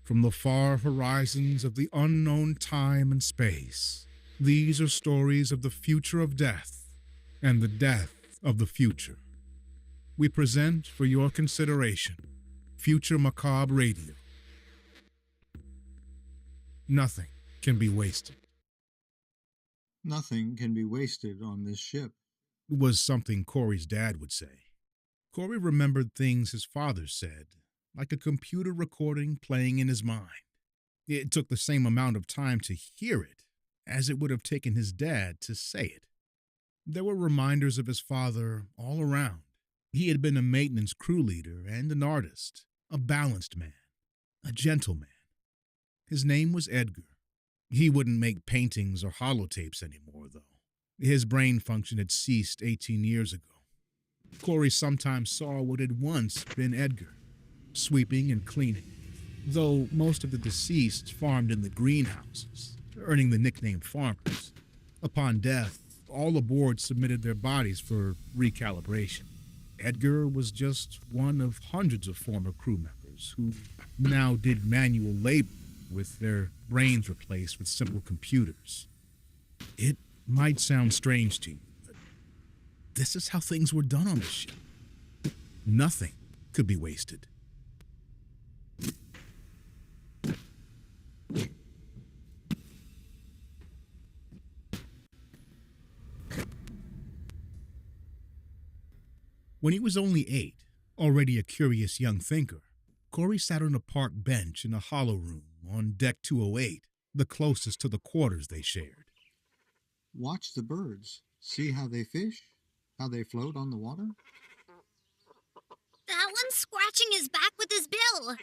from the far horizons of the unknown time and space. These are stories of the future of death and the death of the future. We present for your consideration Future Macabre Radio. Nothing can be wasted. Nothing can be wasted on this ship, Was something Cory's dad would say. Cory remembered things his father said, like a computer recording playing in his mind. It took the same amount of time to hear it as it would have taken his dad to say it. There were reminders of his father all around. He had been a maintenance crew leader and an artist, a balanced man, a gentleman. His name was Edgar. He wouldn't make paintings or holotapes anymore, though. His brain function had ceased 18 years ago. Cory sometimes saw what had once been Edgar, sweeping and cleaning, though most of the deceased farmed in the greenhouses, earning the nickname farmers. Upon death, all aboard submitted their bodies for recalibration. Edgar was just one of hundreds of former crew members who now did manual labor with their brains replaced with simple computers. It might sound strange to you, but this is how things were done on the ship. Nothing could be wasted. When he was only 8, already a curious young thinker, Cory sat on a park bench in a hollow room on deck 208, the closest to the quarters they shared. watch the birds. See how they fish? How they float on the water? That one's scratching his back with his bill.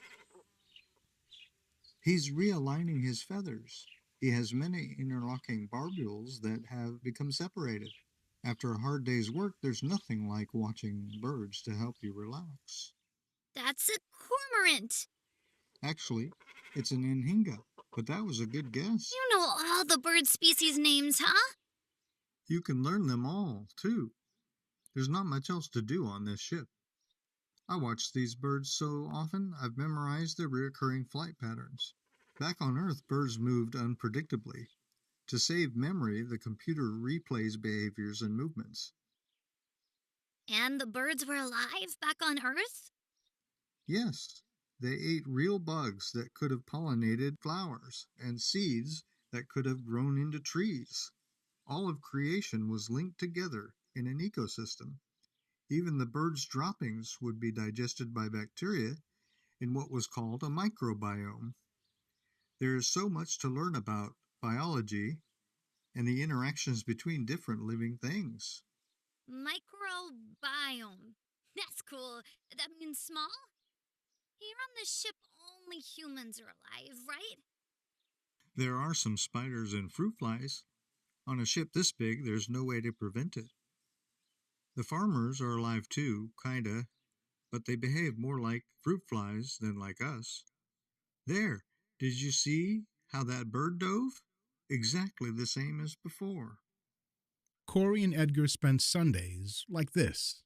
He's realigning his feathers. He has many interlocking barbules that have become separated. After a hard day's work, there's nothing like watching birds to help you relax. That's a cormorant. Actually, it's an inhinga, but that was a good guess. You know all the bird species names, huh? You can learn them all, too. There's not much else to do on this ship. I watch these birds so often, I've memorized their recurring flight patterns. Back on Earth, birds moved unpredictably. To save memory, the computer replays behaviors and movements. And the birds were alive back on Earth? Yes, they ate real bugs that could have pollinated flowers and seeds that could have grown into trees. All of creation was linked together in an ecosystem. Even the birds' droppings would be digested by bacteria in what was called a microbiome. There is so much to learn about biology and the interactions between different living things. Microbiome. That's cool. That means small? Here on this ship, only humans are alive, right? There are some spiders and fruit flies. On a ship this big, there's no way to prevent it. The farmers are alive too, kinda, but they behave more like fruit flies than like us. There, did you see how that bird dove? Exactly the same as before. Cory and Edgar spent Sundays like this,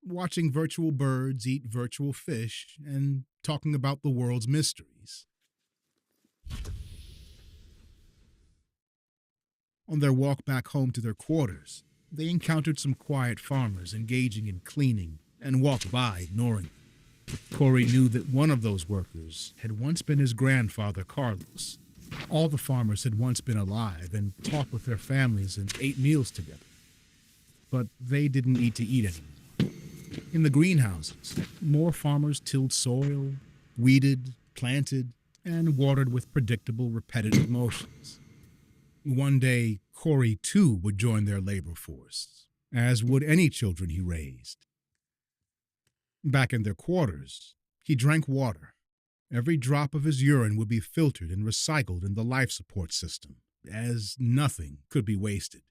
watching virtual birds eat virtual fish and talking about the world's mysteries. On their walk back home to their quarters, they encountered some quiet farmers engaging in cleaning and walked by, ignoring them. Cory knew that one of those workers had once been his grandfather, Carlos. All the farmers had once been alive and talked with their families and ate meals together. But they didn't need to eat anymore. In the greenhouses, more farmers tilled soil, weeded, planted, and watered with predictable, repetitive motions. One day, Cory, too, would join their labor force, as would any children he raised. Back in their quarters, he drank water. Every drop of his urine would be filtered and recycled in the life support system, as nothing could be wasted.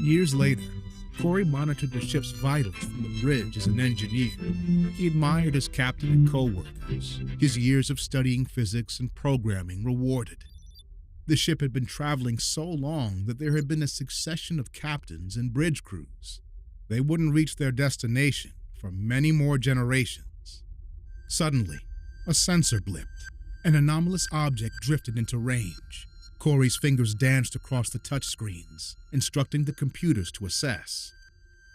Years later, Cory Cory monitored the ship's vitals from the bridge as an engineer. He admired his captain and co-workers, his years of studying physics and programming rewarded. The ship had been traveling so long that there had been a succession of captains and bridge crews. They wouldn't reach their destination for many more generations. Suddenly, a sensor blipped. An anomalous object drifted into range. Cory's fingers danced across the touchscreens, instructing the computers to assess.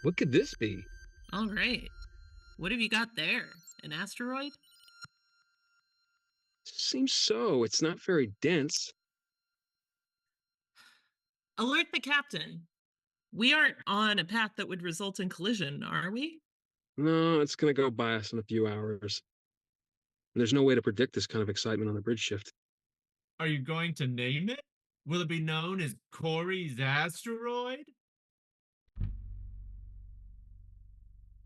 What could this be? All right. What have you got there? An asteroid? Seems so. It's not very dense. Alert the captain. We aren't on a path that would result in collision, are we? No, it's going to go by us in a few hours. And there's no way to predict this kind of excitement on a bridge shift. Are you going to name it? Will it be known as Cory's asteroid?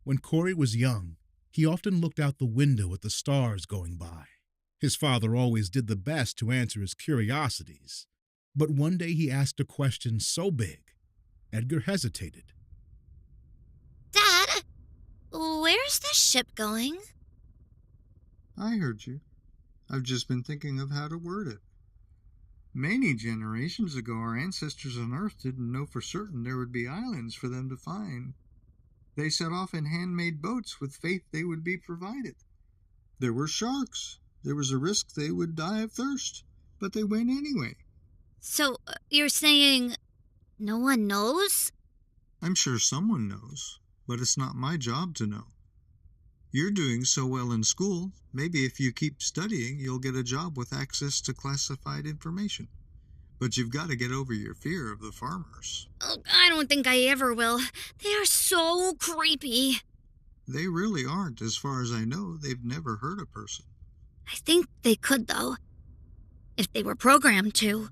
When Cory was young, he often looked out the window at the stars going by. His father always did the best to answer his curiosities. But one day he asked a question so big, Edgar hesitated. Dad, where's the ship going? I heard you. I've just been thinking of how to word it. Many generations ago, our ancestors on Earth didn't know for certain there would be islands for them to find. They set off in handmade boats with faith they would be provided. There were sharks. There was a risk they would die of thirst, but they went anyway. So, you're saying no one knows? I'm sure someone knows, but it's not my job to know. You're doing so well in school, maybe if you keep studying, you'll get a job with access to classified information. But you've got to get over your fear of the farmers. Oh, I don't think I ever will. They are so creepy. They really aren't. As far as I know, they've never hurt a person. I think they could, though, if they were programmed to.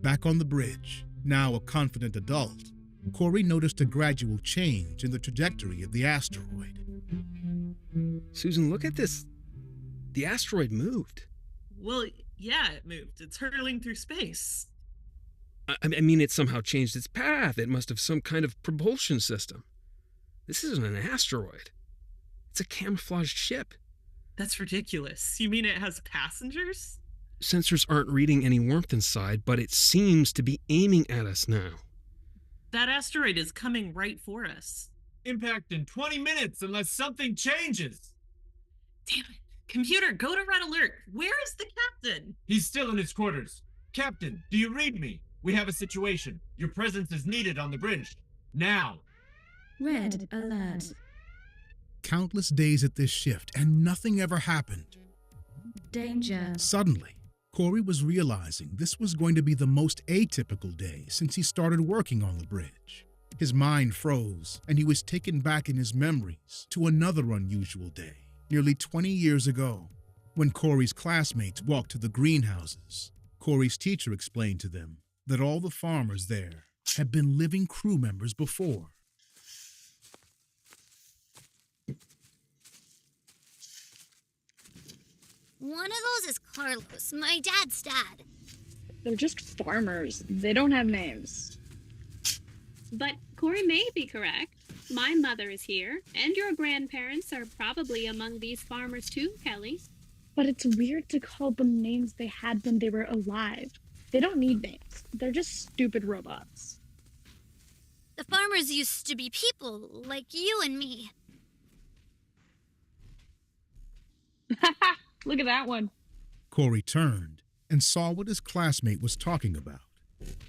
Back on the bridge, now a confident adult, Cory noticed a gradual change in the trajectory of the asteroid. Susan, look at this. The asteroid moved. Well, yeah, it moved. It's hurtling through space. I mean, it somehow changed its path. It must have some kind of propulsion system. This isn't an asteroid. It's a camouflaged ship. That's ridiculous. You mean it has passengers? Sensors aren't reading any warmth inside, but it seems to be aiming at us now. That asteroid is coming right for us. Impact in 20 minutes unless something changes. Damn it. Computer, go to red alert. Where is the captain? He's still in his quarters. Captain, do you read me? We have a situation. Your presence is needed on the bridge. Now. Red alert. Countless days at this shift, and nothing ever happened. Danger. Suddenly, Cory was realizing this was going to be the most atypical day since he started working on the bridge. His mind froze, and he was taken back in his memories to another unusual day, nearly 20 years ago, when Cory's classmates walked to the greenhouses. Cory's teacher explained to them that all the farmers there had been living crew members before. One of those is Carlos, my dad's dad. They're just farmers. They don't have names. But Cory may be correct. My mother is here, and your grandparents are probably among these farmers too, Kelly. But it's weird to call them names they had when they were alive. They don't need names. They're just stupid robots. The farmers used to be people, like you and me. Look at that one. Cory turned and saw what his classmate was talking about.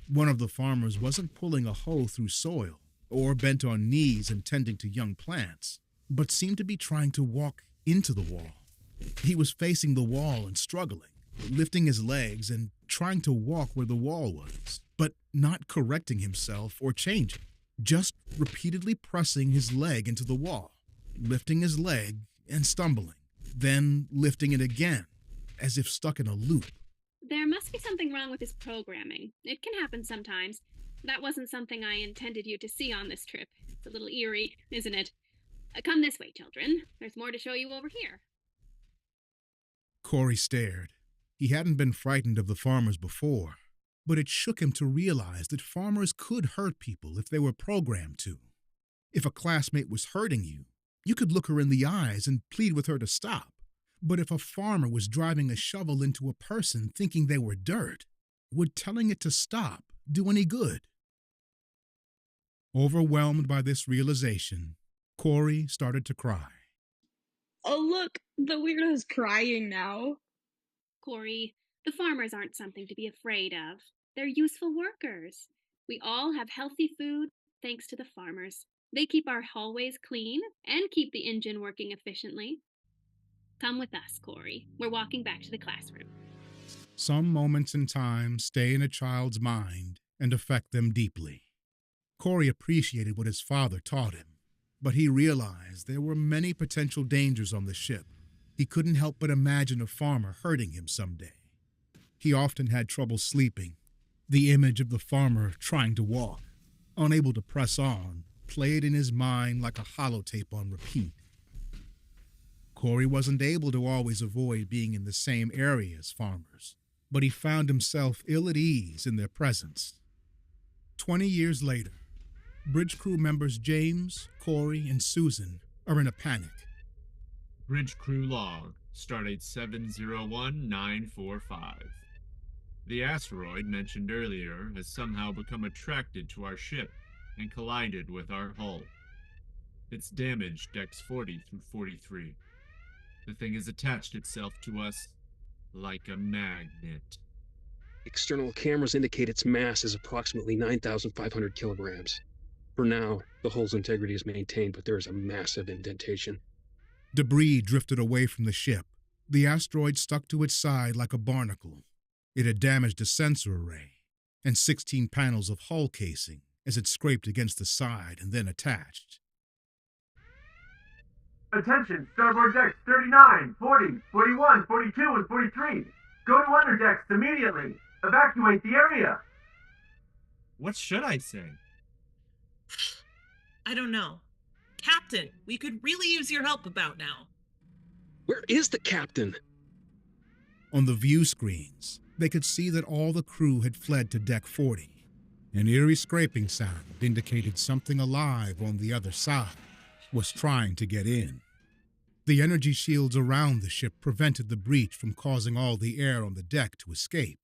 One of the farmers wasn't pulling a hoe through soil or bent on knees and tending to young plants, but seemed to be trying to walk into the wall. He was facing the wall and struggling, lifting his legs and trying to walk where the wall was, but not correcting himself or changing, just repeatedly pressing his leg into the wall, lifting his leg and stumbling, then lifting it again, as if stuck in a loop. There must be something wrong with his programming. It can happen sometimes. That wasn't something I intended you to see on this trip. It's a little eerie, isn't it? Come this way, children. There's more to show you over here. Cory stared. He hadn't been frightened of the farmers before, but it shook him to realize that farmers could hurt people if they were programmed to. If a classmate was hurting you, you could look her in the eyes and plead with her to stop. But if a farmer was driving a shovel into a person thinking they were dirt, would telling it to stop do any good? Overwhelmed by this realization, Cory started to cry. Oh, look, the weirdo's crying now. Cory, the farmers aren't something to be afraid of. They're useful workers. We all have healthy food thanks to the farmers. They keep our hallways clean and keep the engine working efficiently. Come with us, Cory. We're walking back to the classroom. Some moments in time stay in a child's mind and affect them deeply. Cory appreciated what his father taught him, but he realized there were many potential dangers on the ship. He couldn't help but imagine a farmer hurting him someday. He often had trouble sleeping. The image of the farmer trying to walk, unable to press on, played in his mind like a holotape on repeat. Cory wasn't able to always avoid being in the same area as farmers, but he found himself ill at ease in their presence. 20 years later, bridge crew members James, Cory, and Susan are in a panic. Bridge crew log, stardate 701945. The asteroid mentioned earlier has somehow become attracted to our ship and collided with our hull. It's damaged decks 40 through 43. The thing has attached itself to us like a magnet. External cameras indicate its mass is approximately 9,500 kilograms. For now, the hull's integrity is maintained, but there is a massive indentation. Debris drifted away from the ship. The asteroid stuck to its side like a barnacle. It had damaged a sensor array and 16 panels of hull casing as it scraped against the side and then attached. Attention, starboard decks 39, 40, 41, 42, and 43. Go to underdecks immediately. Evacuate the area. What should I say? I don't know. Captain, we could really use your help about now. Where is the captain? On the view screens, they could see that all the crew had fled to deck 40. An eerie scraping sound indicated something alive on the other side was trying to get in. The energy shields around the ship prevented the breach from causing all the air on the deck to escape.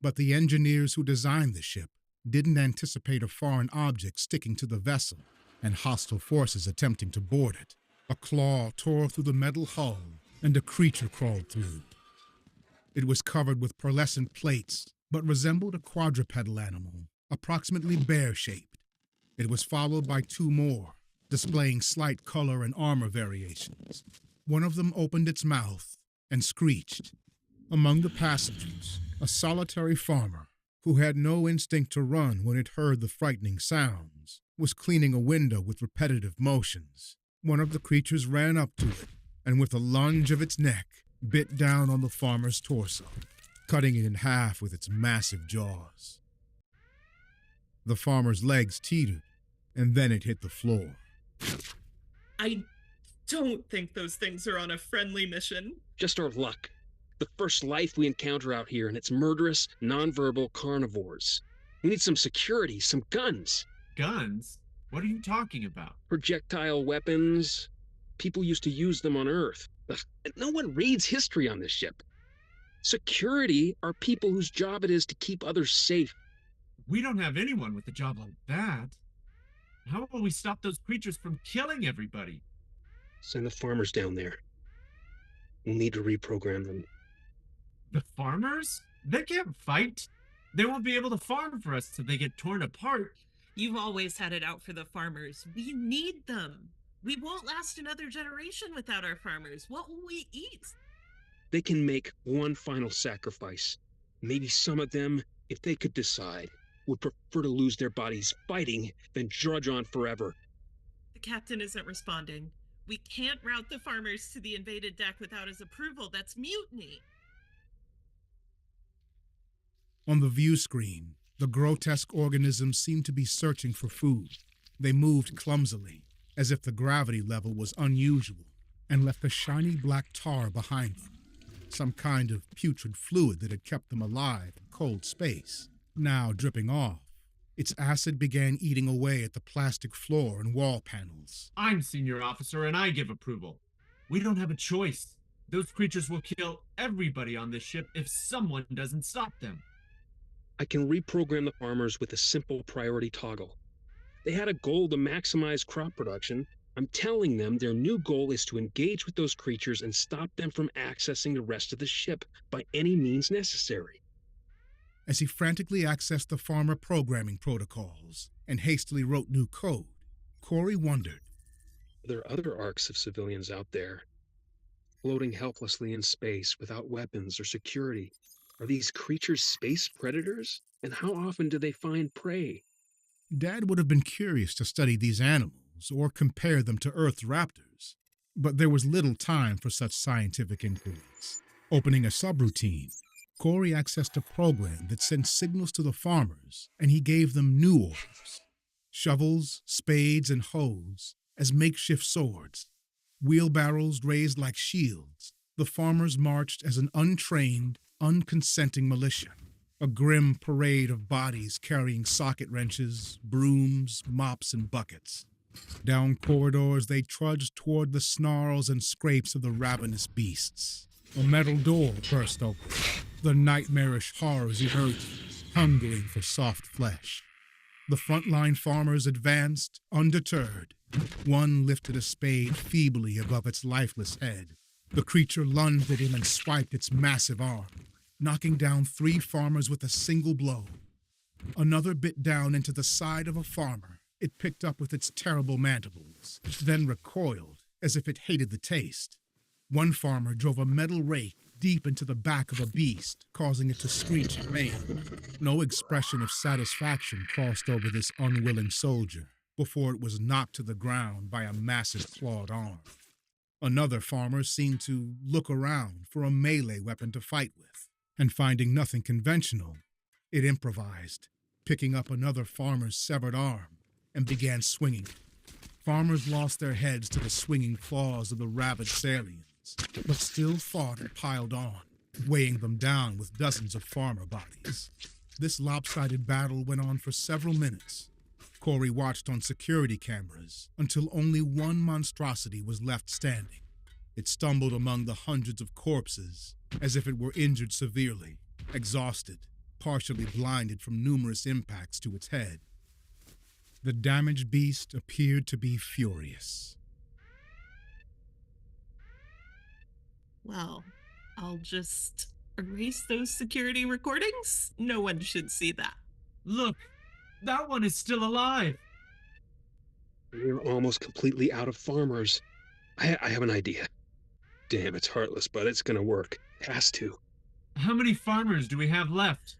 But the engineers who designed the ship didn't anticipate a foreign object sticking to the vessel and hostile forces attempting to board it. A claw tore through the metal hull and a creature crawled through. It was covered with pearlescent plates, but resembled a quadrupedal animal, approximately bear-shaped. It was followed by two more, displaying slight color and armor variations. One of them opened its mouth and screeched. Among the passengers, a solitary farmer, who had no instinct to run when it heard the frightening sounds, was cleaning a window with repetitive motions. One of the creatures ran up to it, and with a lunge of its neck, bit down on the farmer's torso, cutting it in half with its massive jaws. The farmer's legs teetered, and then it hit the floor. I don't think those things are on a friendly mission. Just our luck. The first life we encounter out here, and it's murderous, nonverbal carnivores. We need some security, some guns. Guns? What are you talking about? Projectile weapons. People used to use them on Earth. Ugh, no one reads history on this ship. Security are people whose job it is to keep others safe. We don't have anyone with a job like that. How will we stop those creatures from killing everybody? Send the farmers down there. We'll need to reprogram them. The farmers? They can't fight. They won't be able to farm for us if they get torn apart. You've always had it out for the farmers. We need them. We won't last another generation without our farmers. What will we eat? They can make one final sacrifice. Maybe some of them, if they could decide, would prefer to lose their bodies fighting than drudge on forever. The captain isn't responding. We can't route the farmers to the invaded deck without his approval. That's mutiny. On the view screen, the grotesque organisms seemed to be searching for food. They moved clumsily, as if the gravity level was unusual, and left a shiny black tar behind them, some kind of putrid fluid that had kept them alive in cold space, now dripping off. Its acid began eating away at the plastic floor and wall panels. I'm senior officer and I give approval. We don't have a choice. Those creatures will kill everybody on this ship if someone doesn't stop them. I can reprogram the farmers with a simple priority toggle. They had a goal to maximize crop production. I'm telling them their new goal is to engage with those creatures and stop them from accessing the rest of the ship by any means necessary. As he frantically accessed the farmer programming protocols and hastily wrote new code, Cory wondered. There are other arcs of civilians out there, floating helplessly in space without weapons or security. Are these creatures space predators? And how often do they find prey? Dad would have been curious to study these animals or compare them to Earth's raptors, but there was little time for such scientific inquiries. Opening a subroutine, Cory accessed a program that sent signals to the farmers, and he gave them new orders. Shovels, spades, and hoes as makeshift swords. Wheelbarrows raised like shields. The farmers marched as an untrained, unconsenting militia. A grim parade of bodies carrying socket wrenches, brooms, mops, and buckets. Down corridors they trudged toward the snarls and scrapes of the ravenous beasts. A metal door burst open. The nightmarish horrors emerged, hungering for soft flesh. The frontline farmers advanced, undeterred. One lifted a spade feebly above its lifeless head. The creature lunged at him and swiped its massive arm, knocking down 3 farmers with a single blow. Another bit down into the side of a farmer. It picked up with its terrible mandibles, then recoiled as if it hated the taste. One farmer drove a metal rake deep into the back of a beast, causing it to screech in pain. No expression of satisfaction crossed over this unwilling soldier before it was knocked to the ground by a massive clawed arm. Another farmer seemed to look around for a melee weapon to fight with, and finding nothing conventional, it improvised, picking up another farmer's severed arm and began swinging. Farmers lost their heads to the swinging claws of the rabid Salians, but still fought and piled on, weighing them down with dozens of farmer bodies. This lopsided battle went on for several minutes. Cory watched on security cameras until only one monstrosity was left standing. It stumbled among the hundreds of corpses as if it were injured severely, exhausted, partially blinded from numerous impacts to its head. The damaged beast appeared to be furious. Well, I'll just erase those security recordings. No one should see that. Look, that one is still alive. We're almost completely out of farmers. I have an idea. Damn, it's heartless, but it's gonna work. It has to. How many farmers do we have left?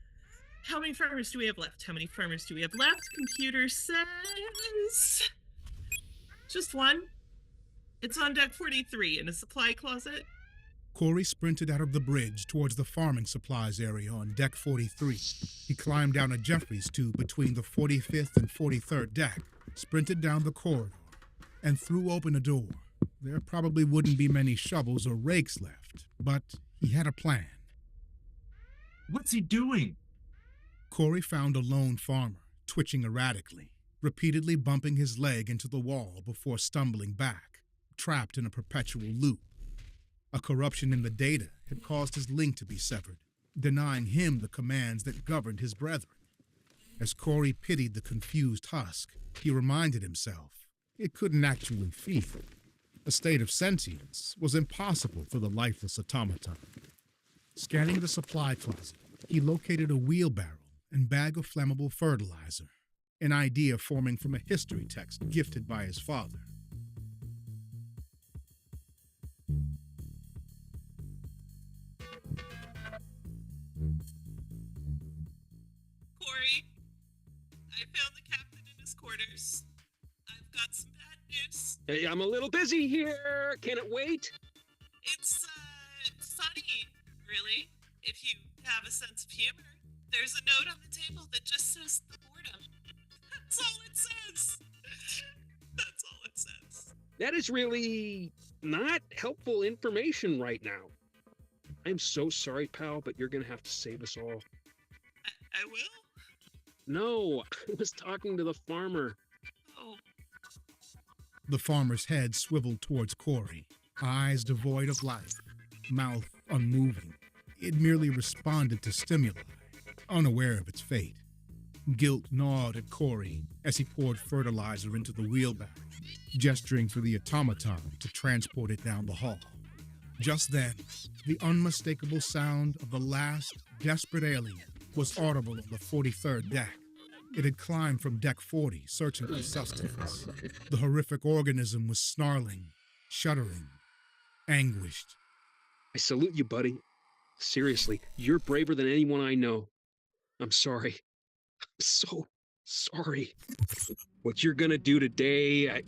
How many farmers do we have left? How many farmers do we have left? Computer says... just one. It's on deck 43 in a supply closet. Cory sprinted out of the bridge towards the farming supplies area on deck 43. He climbed down a Jeffries tube between the 45th and 43rd deck, sprinted down the corridor, and threw open a door. There probably wouldn't be many shovels or rakes left, but he had a plan. What's he doing? Cory found a lone farmer, twitching erratically, repeatedly bumping his leg into the wall before stumbling back, trapped in a perpetual loop. A corruption in the data had caused his link to be severed, denying him the commands that governed his brethren. As Cory pitied the confused husk, he reminded himself it couldn't actually feel. A state of sentience was impossible for the lifeless automaton. Scanning the supply closet, he located a wheelbarrow and bag of flammable fertilizer, an idea forming from a history text gifted by his father. Cory, I found the captain in his quarters. I've got some bad news. Hey, I'm a little busy here. Can it wait? It's funny, really, if you have a sense of humor. There's a note on the table that just says the boredom. That's all it says. That's all it says. That is really not helpful information right now. I'm so sorry, pal, but you're going to have to save us all. I will? No, I was talking to the farmer. Oh. The farmer's head swiveled towards Cory, eyes devoid of life, mouth unmoving. It merely responded to stimuli, unaware of its fate. Guilt gnawed at Cory as he poured fertilizer into the wheelbarrow, gesturing for the automaton to transport it down the hall. Just then, the unmistakable sound of the last desperate alien was audible on the 43rd deck. It had climbed from deck 40, searching for sustenance. The horrific organism was snarling, shuddering, anguished. I salute you, buddy. Seriously, you're braver than anyone I know. I'm sorry. I'm so sorry. What you're gonna do today,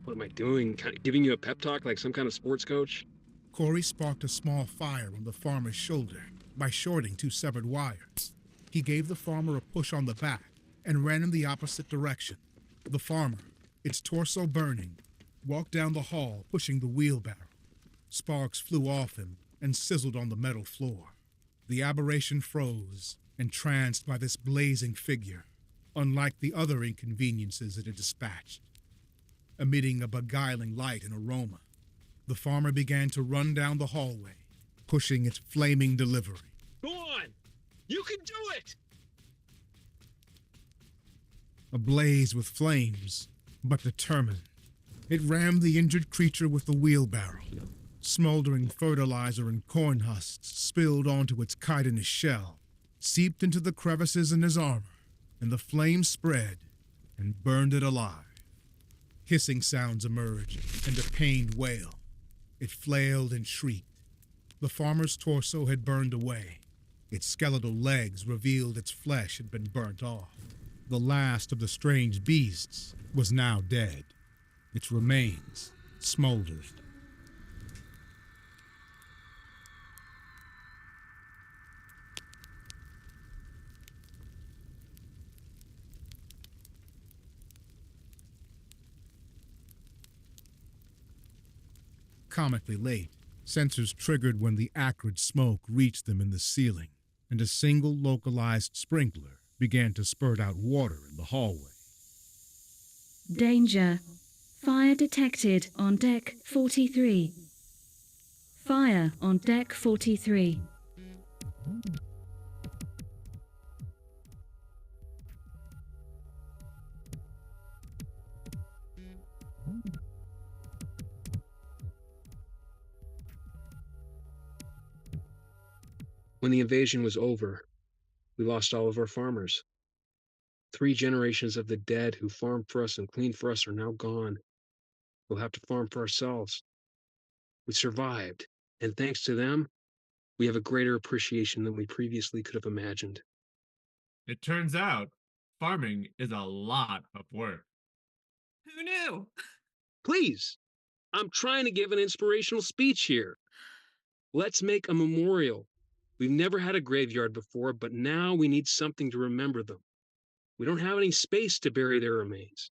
what am I doing? Kind of giving you a pep talk like some kind of sports coach? Cory sparked a small fire on the farmer's shoulder by shorting 2 severed wires. He gave the farmer a push on the back and ran in the opposite direction. The farmer, its torso burning, walked down the hall, pushing the wheelbarrow. Sparks flew off him and sizzled on the metal floor. The aberration froze, entranced by this blazing figure, unlike the other inconveniences it had dispatched. Emitting a beguiling light and aroma, the farmer began to run down the hallway, pushing its flaming delivery. Go on! You can do it! Ablaze with flames, but determined, it rammed the injured creature with the wheelbarrow. Smoldering fertilizer and corn husks spilled onto its chitinous shell, seeped into the crevices in his armor, and the flames spread and burned it alive. Hissing sounds emerged, and a pained wail. It flailed and shrieked. The farmer's torso had burned away. Its skeletal legs revealed its flesh had been burnt off. The last of the strange beasts was now dead. Its remains smoldered. Comically late, sensors triggered when the acrid smoke reached them in the ceiling, and a single localized sprinkler began to spurt out water in the hallway. Danger. Fire detected on deck 43. Fire on deck 43. When the invasion was over, we lost all of our farmers. 3 generations of the dead who farmed for us and cleaned for us are now gone. We'll have to farm for ourselves. We survived, and thanks to them, we have a greater appreciation than we previously could have imagined. It turns out, farming is a lot of work. Who knew? Please, I'm trying to give an inspirational speech here. Let's make a memorial. We've never had a graveyard before, but now we need something to remember them. We don't have any space to bury their remains.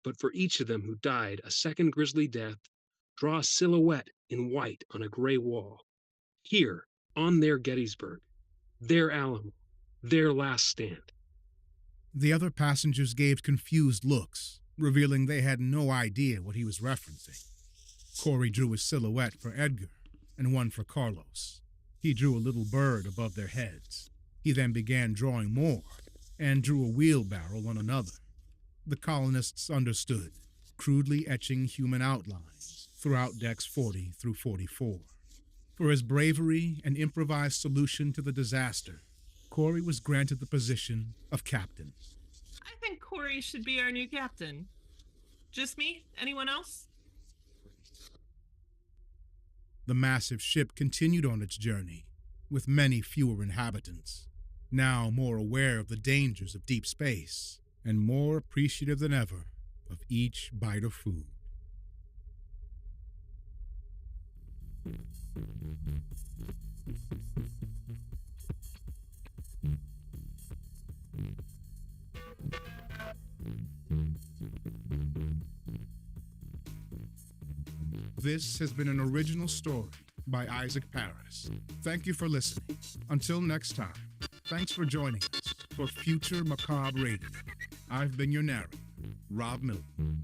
But for each of them who died a second grisly death, draw a silhouette in white on a gray wall. Here, on their Gettysburg, their Alamo, their last stand. The other passengers gave confused looks, revealing they had no idea what he was referencing. Cory drew a silhouette for Edgar and one for Carlos. He drew a little bird above their heads. He then began drawing more and drew a wheelbarrow on another. The colonists understood, crudely etching human outlines throughout decks 40 through 44. For his bravery and improvised solution to the disaster, Cory was granted the position of captain. I think Cory should be our new captain. Just me? Anyone else? The massive ship continued on its journey, with many fewer inhabitants, now more aware of the dangers of deep space, and more appreciative than ever of each bite of food. This has been an original story by Isaac Paris. Thank you for listening. Until next time, thanks for joining us for Future Macabre Radio. I've been your narrator, Rob Milton.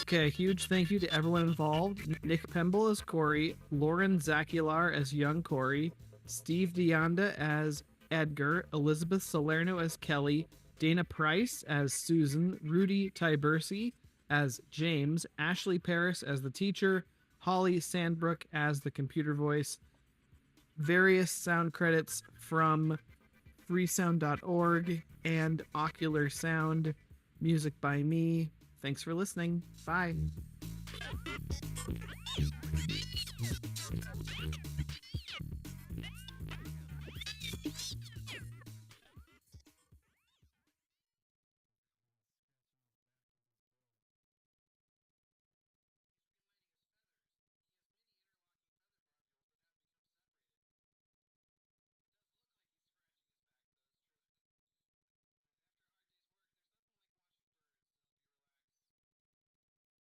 Okay, huge thank you to everyone involved. Nick Pemble as Cory, Lauren Zacular as young Cory, Steve Deanda as Edgar, Elizabeth Solerno as Kelly, Dana Price as Susan, Rudy Tibersi as James, Ashley Paris as the teacher, Holly Sandbrook as the computer voice. Various sound credits from freesound.org and Ocular Sound. Music by me. Thanks for listening. Bye.